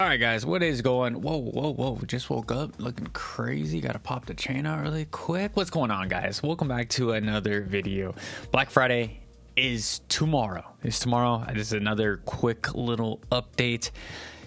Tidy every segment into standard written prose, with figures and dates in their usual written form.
right, guys, what is going? Whoa! Just woke up looking crazy. Gotta pop the chain out really quick. What's going on, guys? Welcome back to another video. Black Friday is tomorrow. This is another quick little update.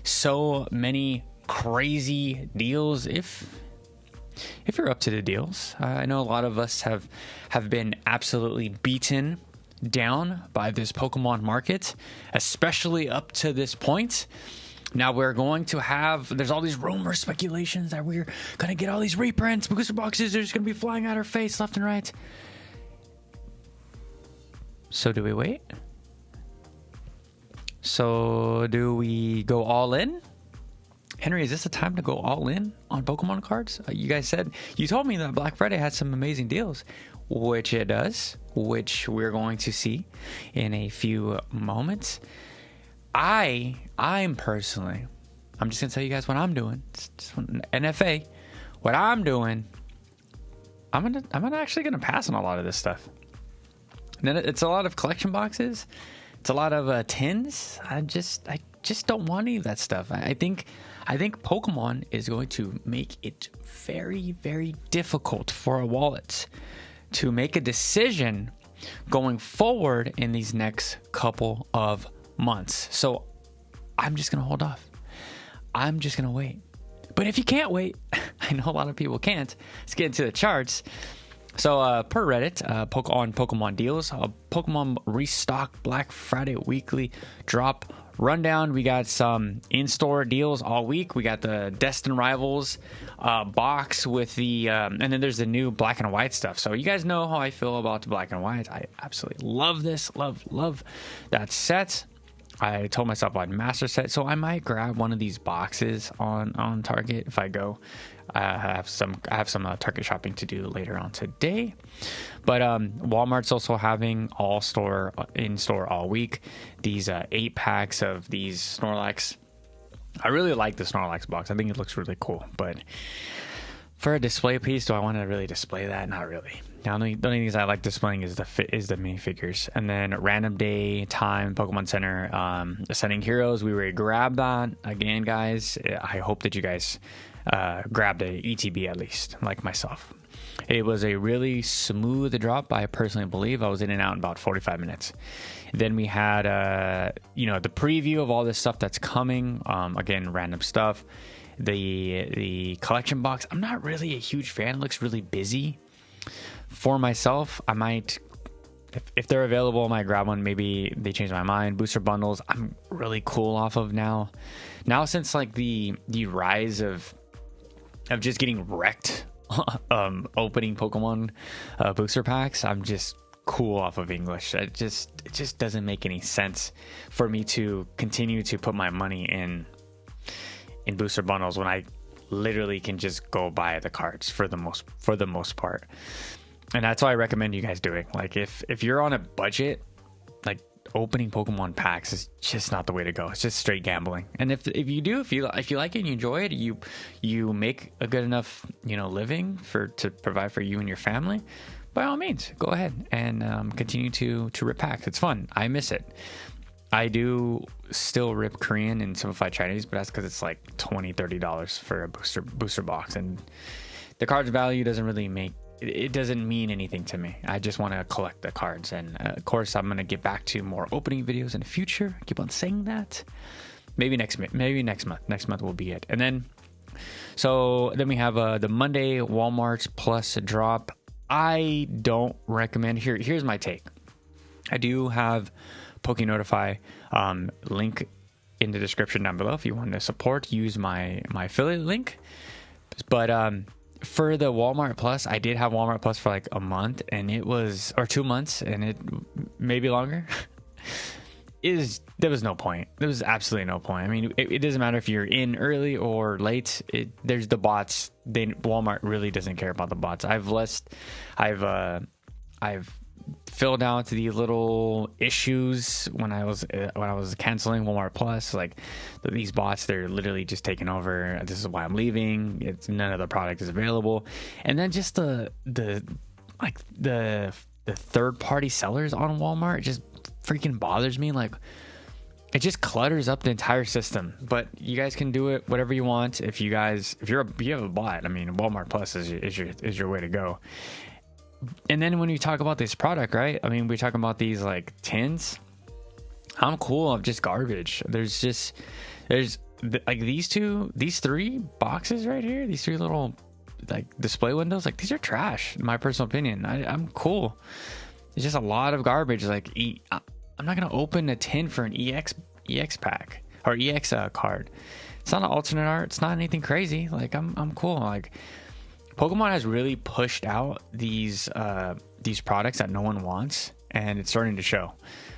So many crazy deals. If you're up to the deals, I know a lot of us have been absolutely beaten down by this Pokemon market, especially up to this point. Now we're going to have, there's all these rumors, speculations that we're going to get all these reprints, booster boxes are just going to be flying out our face left and right. So do we wait? So do we go all in? Henry, is this the time to go all in on Pokemon cards? You told me that Black Friday had some amazing deals, which it does, which we're going to see in a few moments. I'm personally, I'm just gonna tell you guys what I'm doing. It's just NFA. What I'm doing, I'm actually gonna pass on a lot of this stuff. And then it's a lot of collection boxes. It's a lot of tins. I just don't want any of that stuff. I think Pokemon is going to make it very, very difficult for a wallet to make a decision going forward in these next couple of months. So I'm just gonna hold off. I'm just gonna wait. But if you can't wait, I know a lot of people can't. Let's get into the charts. So per Reddit, on Pokemon deals, Pokemon restock Black Friday weekly drop rundown. We got some in-store deals all week. We got the Destined Rivals box with the and then there's the new black and white stuff. So you guys know how I feel about the black and white. I absolutely love this. Love that set. I told myself I'd master set, so I might grab one of these boxes on Target if I go. I have some Target shopping to do later on today. But Walmart's also having in store all week. These 8 packs of these Snorlax. I really like the Snorlax box. I think it looks really cool. But for a display piece, do I want to really display that? Not really. Now, the only things I like displaying is the minifigures. And then Random Day Time, Pokemon Center, Ascending Heroes. We already grabbed that. Again, guys, I hope that you guys grabbed a ETB at least, like myself. It was a really smooth drop, I personally believe. I was in and out in about 45 minutes. Then we had, the preview of all this stuff that's coming. Again, random stuff. The collection box, I'm not really a huge fan. It looks really busy. For myself, I might, if they're available, I might grab one. Maybe they change my mind. Booster bundles, I'm really cool off of now. Now, since like the rise of just getting wrecked opening Pokemon booster packs, I'm just cool off of English. It just doesn't make any sense for me to continue to put my money in booster bundles when I literally can just go buy the cards for the most part. And that's what I recommend you guys doing. Like if you're on a budget, like opening Pokemon packs is just not the way to go. It's just straight gambling. And if you like it and you enjoy it, you make a good enough living to provide for you and your family, by all means, go ahead and continue to rip packs. It's fun. I miss it. I do still rip Korean and simplified Chinese, but that's because it's like $20-$30 for a booster box, and the card's value doesn't really it doesn't mean anything to me. I just want to collect the cards, and of course I'm going to get back to more opening videos in the future. I keep on saying that. Maybe next month. Next month will be it. And then we have the Monday Walmart Plus drop. I don't recommend. Here's my take. I do have Poke Notify link in the description down below if you want to support. Use my affiliate link. But for the Walmart Plus, I did have Walmart Plus for like a month, and or 2 months, and it maybe longer. There was no point. There was absolutely no point. I mean, it doesn't matter if you're in early or late. There's the bots. Walmart really doesn't care about the bots. I've filled out the little issues when I was canceling Walmart Plus. Like these bots, they're literally just taking over. This is why I'm leaving. None of the product is available. And then just the third party sellers on Walmart just freaking bothers me. Like it just clutters up the entire system. But you guys can do it whatever you want. If you have a bot, I mean, Walmart Plus is your way to go. And then when you talk about this product, right? I mean, we're talking about these like tins. I'm cool of just garbage. There's like these 3 boxes right here. These 3 little like display windows. Like these are trash, in my personal opinion. I'm cool. It's just a lot of garbage. Like I'm not gonna open a tin for an EX pack or EX card. It's not an alternate art. It's not anything crazy. Like I'm cool. Like Pokemon has really pushed out these products that no one wants, and it's starting to show.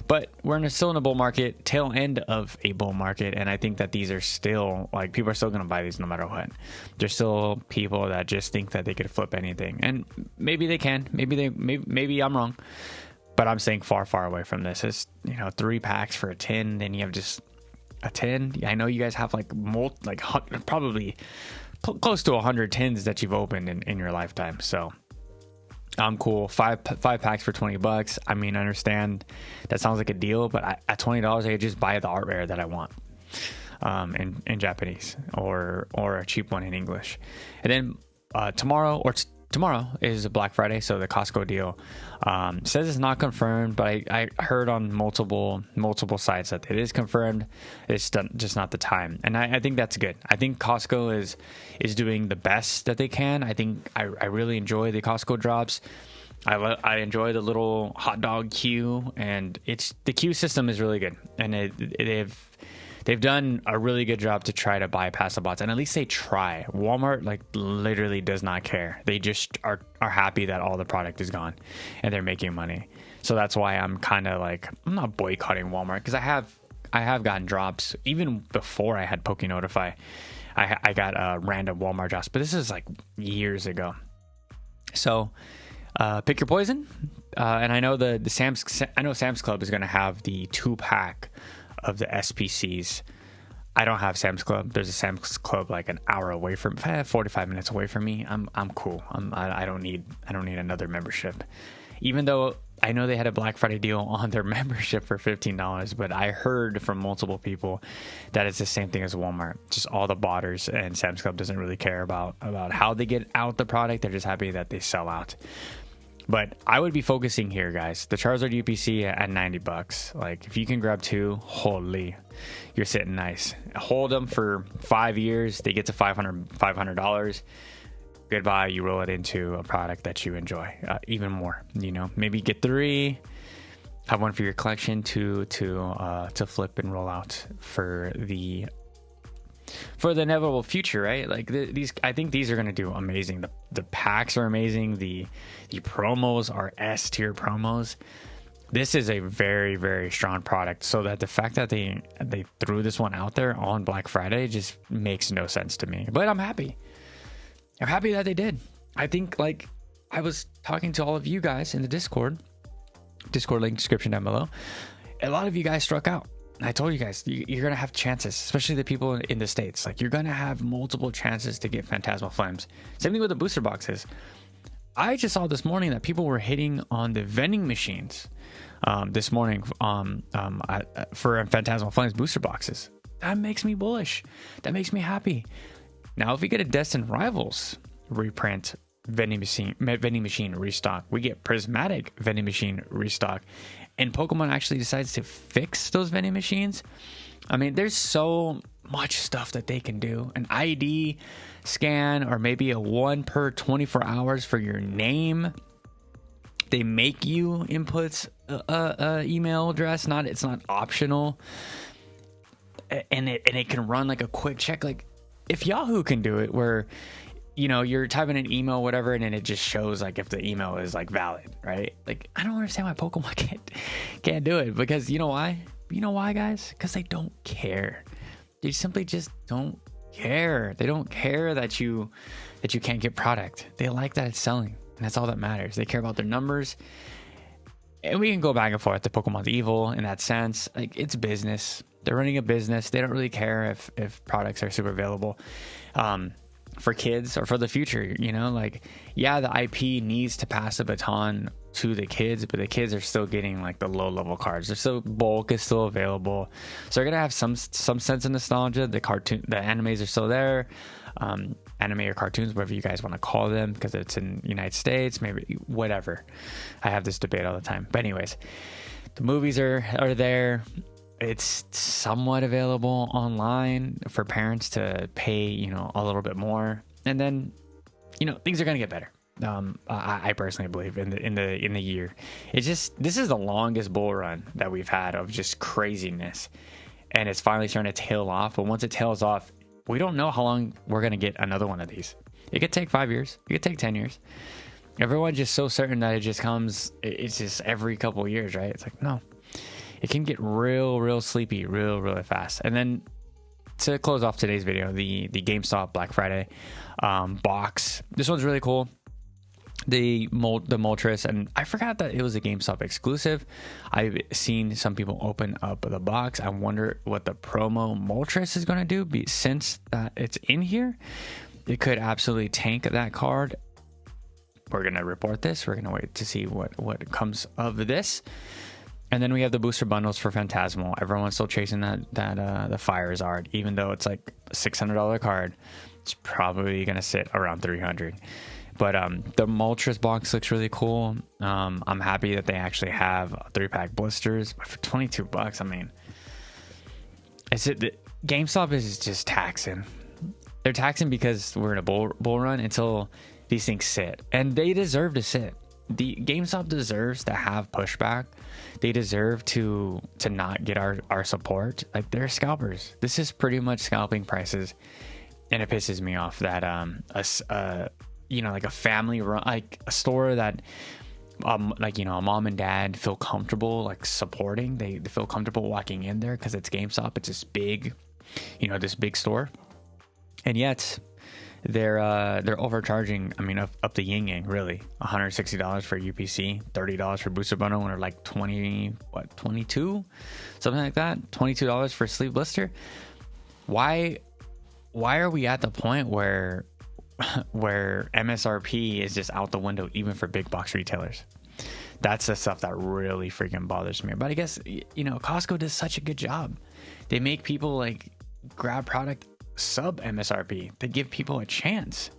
But we're still in a bull market, tail end of a bull market, and I think that these are still, like, people are still going to buy these no matter what. There's still people that just think that they could flip anything, and maybe they can. Maybe I'm wrong, but I'm staying far away from this. It's 3 packs for a 10, then you have just a 10. I know you guys have probably close to 100 tins that you've opened in your lifetime, so I'm cool. Five packs for $20. I mean, I understand that sounds like a deal, but at $20, I could just buy the art rare that I want, in Japanese or a cheap one in English. And then tomorrow is a Black Friday, so the Costco deal says it's not confirmed, but I heard on multiple sites that it is confirmed. It's just not the time, and I think that's good. I think Costco is doing the best that they can. I think I really enjoy the Costco drops. I enjoy the little hot dog queue, and the queue system is really good, and they've done a really good job to try to bypass the bots, and at least they try. Walmart literally does not care. They just are happy that all the product is gone and they're making money. So that's why I'm kind of I'm not boycotting Walmart, because I have gotten drops even before I had Poke Notify. I got random Walmart drops, but this is years ago. So pick your poison. And I know Sam's Club is going to have the 2-pack of the SPCs. I don't have Sam's Club. There's a Sam's Club an hour away from 45 minutes away from me. I'm cool. I don't need another membership. Even though I know they had a Black Friday deal on their membership for $15, but I heard from multiple people that it's the same thing as Walmart. Just all the botters, and Sam's Club doesn't really care about how they get out the product. They're just happy that they sell out. But I would be focusing here, guys. The Charizard UPC at $90. If you can grab 2, holy, you're sitting nice. Hold them for 5 years. They get to $500. Goodbye. You roll it into a product that you enjoy even more. Maybe get 3. Have one for your collection to flip and roll out for the inevitable future, right? I think these are going to do amazing. The packs are amazing. The promos are S tier promos. This is a very, very strong product. So that the fact that they threw this one out there on Black Friday just makes no sense to me. But I'm happy. I'm happy that they did. I think I was talking to all of you guys in the Discord link description down below. A lot of you guys struck out. I told you guys, you're going to have chances, especially the people in the States. You're going to have multiple chances to get Phantasmal Flames. Same thing with the booster boxes. I just saw this morning that people were hitting on the vending machines this morning for Phantasmal Flames booster boxes. That makes me bullish. That makes me happy. Now, if we get a Destined Rivals reprint vending machine restock, we get Prismatic vending machine restock, and Pokemon actually decides to fix those vending machines. I mean, there's so much stuff that they can do. An ID scan, or maybe a 1 per 24 hours for your name. They make you input a email address. It's not optional. And it can run a quick check. If Yahoo can do it, where you're typing an email, whatever, and then it just shows if the email is valid, right? I don't understand why Pokemon can't do it, because you know why? You know why, guys? Because they don't care. They simply just don't care. They don't care that you can't get product. They like that it's selling, and that's all that matters. They care about their numbers. And we can go back and forth. The Pokemon's evil in that sense. It's business. They're running a business. They don't really care if products are super available for kids or for the future. The IP needs to pass the baton to the kids, but the kids are still getting like the low level cards. They're still, bulk is still available, so they're gonna have some sense of nostalgia. The animes are still there, anime or cartoons, whatever you guys want to call them, because it's in the United States, maybe, whatever. I have this debate all the time, but anyways, the movies are there. It's somewhat available online for parents to pay, you know, a little bit more, and then, you know, things are gonna get better. I personally believe in the year. It's just, this is the longest bull run that we've had of just craziness, and it's finally starting to tail off. But once it tails off, we don't know how long we're gonna get another one of these. It could take 5 years. It could take 10 years. Everyone's just so certain that it just comes. It's just every couple of years, right? It's like, no, it can get real sleepy really fast. And then to close off today's video, the GameStop Black Friday box. This one's really cool. The Moltres, and I forgot that it was a GameStop exclusive. I've seen some people open up the box. I wonder what the promo Moltres is going to do, since that it's in here. It could absolutely tank that card. We're going to report this. We're going to wait to see what comes of this. And then we have the booster bundles for Phantasmal. Everyone's still chasing the Fire Zard, even though it's like a $600 card. It's probably going to sit around $300. But the Moltres box looks really cool. I'm happy that they actually have 3-pack blisters. But for $22, I mean, GameStop is just taxing. They're taxing because we're in a bull run until these things sit, and they deserve to sit. The GameStop deserves to have pushback. They deserve to not get our support. Like, they're scalpers. This is pretty much scalping prices, and it pisses me off that you know, like a family run, like a store that like, you know, a mom and dad feel comfortable like supporting. They feel comfortable walking in there because it's GameStop. It's this big, you know, this big store, and yet they're overcharging. I mean, up the yin yang, really. $160 for UPC, $30 for booster bundle, and like 22, something like that. $22 for sleeve blister. Why are we at the point where MSRP is just out the window, even for big box retailers? That's the stuff that really freaking bothers me. But I guess, you know, Costco does such a good job. They make people like grab product sub MSRP. They give people a chance.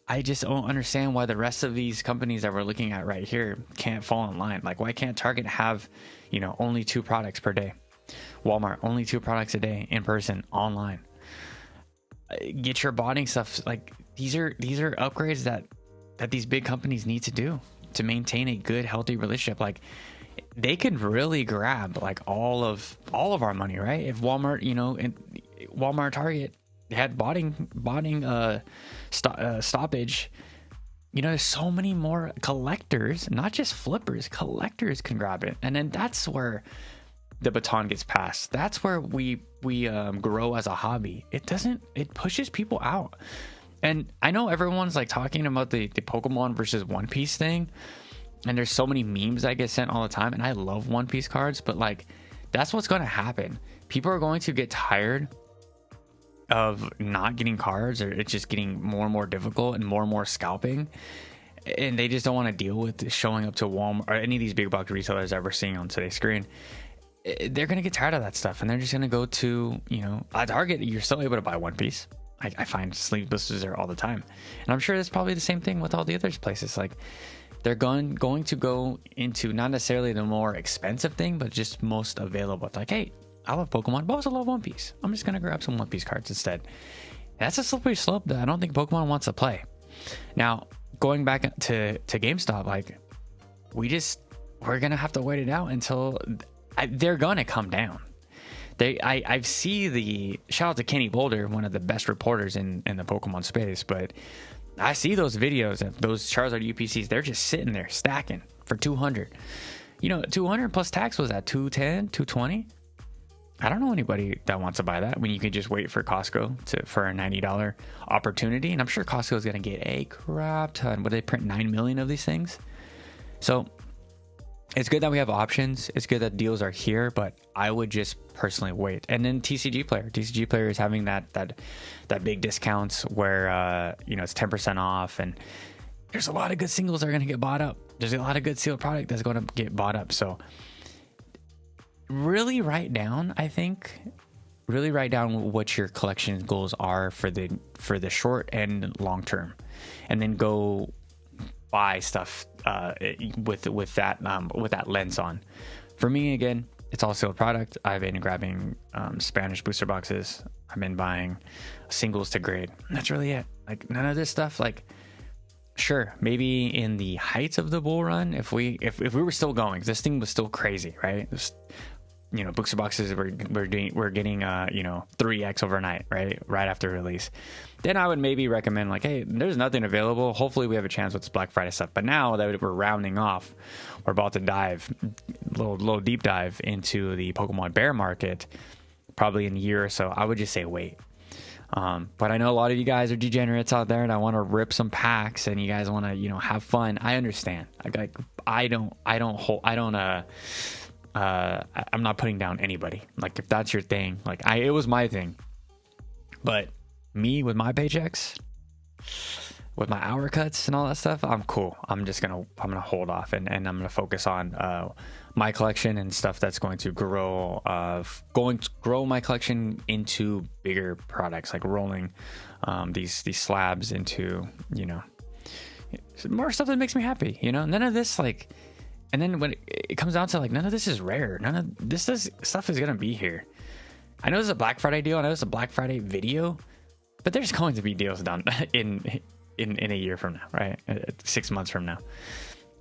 I just don't understand why the rest of these companies that we're looking at right here can't fall in line. Like, why can't Target have, you know, only 2 products per day? Walmart, only 2 products a day in person, online. Get your botting stuff. Like, these are upgrades that these big companies need to do to maintain a good, healthy relationship. Like, they could really grab like all of our money, right? If Walmart, you know, and Walmart, Target had botting stoppage, you know, there's so many more collectors, not just flippers. Collectors can grab it, and then that's where the baton gets passed. That's where we grow as a hobby. It pushes people out. And I know everyone's like talking about the Pokemon versus One Piece thing, and there's so many memes that get sent all the time, and I love One Piece cards, but like, that's what's going to happen. People are going to get tired of not getting cards, or it's just getting more and more difficult and more scalping, and they just don't want to deal with showing up to Walmart or any of these big box retailers that we're seeing on today's screen. They're going to get tired of that stuff, and they're just going to go to, you know, at Target. You're still able to buy One Piece. I find sleeve blisters there all the time, and I'm sure that's probably the same thing with all the other places. Like, they're going to go into not necessarily the more expensive thing, but just most available. It's like, hey, I love Pokemon, but I also love One Piece. I'm just going to grab some One Piece cards instead. That's a slippery slope that I don't think Pokemon wants to play. Now, going back to GameStop, like, we're going to have to wait it out until they're going to come down. I see the shout out to Kenny Boulder, one of the best reporters in the Pokemon space, but I see those videos of those Charizard UPCs. They're just sitting there stacking for 200. You know, 200 plus tax was at 210, 220. I don't know anybody that wants to buy that when you can just wait for Costco for a $90 opportunity. And I'm sure Costco is going to get a crap ton. Would they print 9 million of these things? So it's good that we have options. It's good that deals are here, but I would just personally wait. And then TCG Player is having that big discounts where you know, it's 10% off, and there's a lot of good singles that are going to get bought up. There's a lot of good sealed product that's going to get bought up. So really write down what your collection goals are for the short and long term, and then go buy stuff with that lens on. For me, again, it's all sealed product. I've been grabbing Spanish booster boxes. I've been buying singles to grade. That's really it. Like, none of this stuff. Like, sure, maybe in the heights of the bull run, if we were still going, this thing was still crazy, right? Booster boxes we're getting 3x overnight, right after release. Then I would maybe recommend, like, hey, there's nothing available. Hopefully we have a chance with this Black Friday stuff. But now that we're rounding off, we're about to dive little deep dive into the Pokemon bear market, probably in a year or so. I would just say wait. But I know a lot of you guys are degenerates out there, and I want to rip some packs, and you guys want to have fun. I understand. I'm not putting down anybody. Like, if that's your thing, it was my thing. But me, with my paychecks, with my hour cuts and all that stuff, I'm cool. I'm gonna hold off, and I'm gonna focus on my collection and stuff that's going to grow my collection into bigger products, like rolling these slabs into more stuff that makes me happy. None of this and then when it comes down to none of this is rare. None of this stuff is gonna be here. I know it's a Black Friday deal. I know it's a Black Friday video, but there's going to be deals done in a year from now, right? 6 months from now.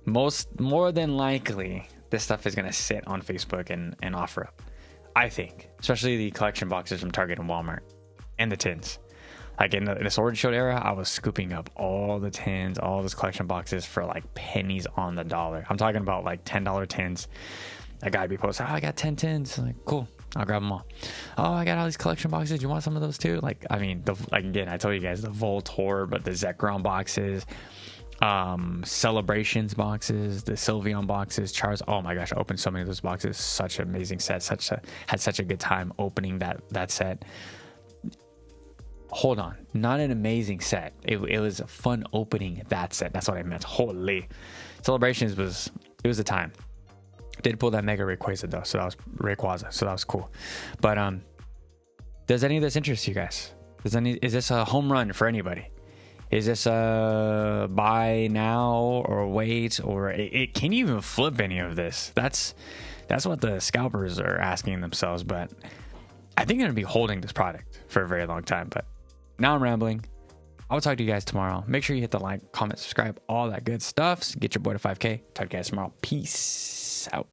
More than likely, this stuff is gonna sit on Facebook and offer up. I think, especially the collection boxes from Target and Walmart, and the tins. Like in the Sword and Shield era, I was scooping up all the tins, all those collection boxes for pennies on the dollar. I'm talking about $10 tins. A guy would be posting, I got 10 tins. I'm like, cool, I'll grab them all. Oh, I got all these collection boxes. You want some of those too? Again, I told you guys the Voltorb, but the Zekrom boxes, Celebrations boxes, the Sylveon boxes, Charles. Oh my gosh, I opened so many of those boxes. Such an amazing set. Had such a good time opening that set. Hold on, not an amazing set. It was a fun opening that set. That's what I meant. Holy, Celebrations was a time. Did pull that Mega Rayquaza though, so that was cool. But does any of this interest you guys? Is this a home run for anybody? Is this a buy now or wait, or it can you even flip any of this? That's what the scalpers are asking themselves. But I think I'm gonna be holding this product for a very long time. But now I'm rambling. I'll talk to you guys tomorrow. Make sure you hit the like, comment, subscribe, all that good stuff. Get your boy to 5K. Talk to you guys tomorrow. Peace out.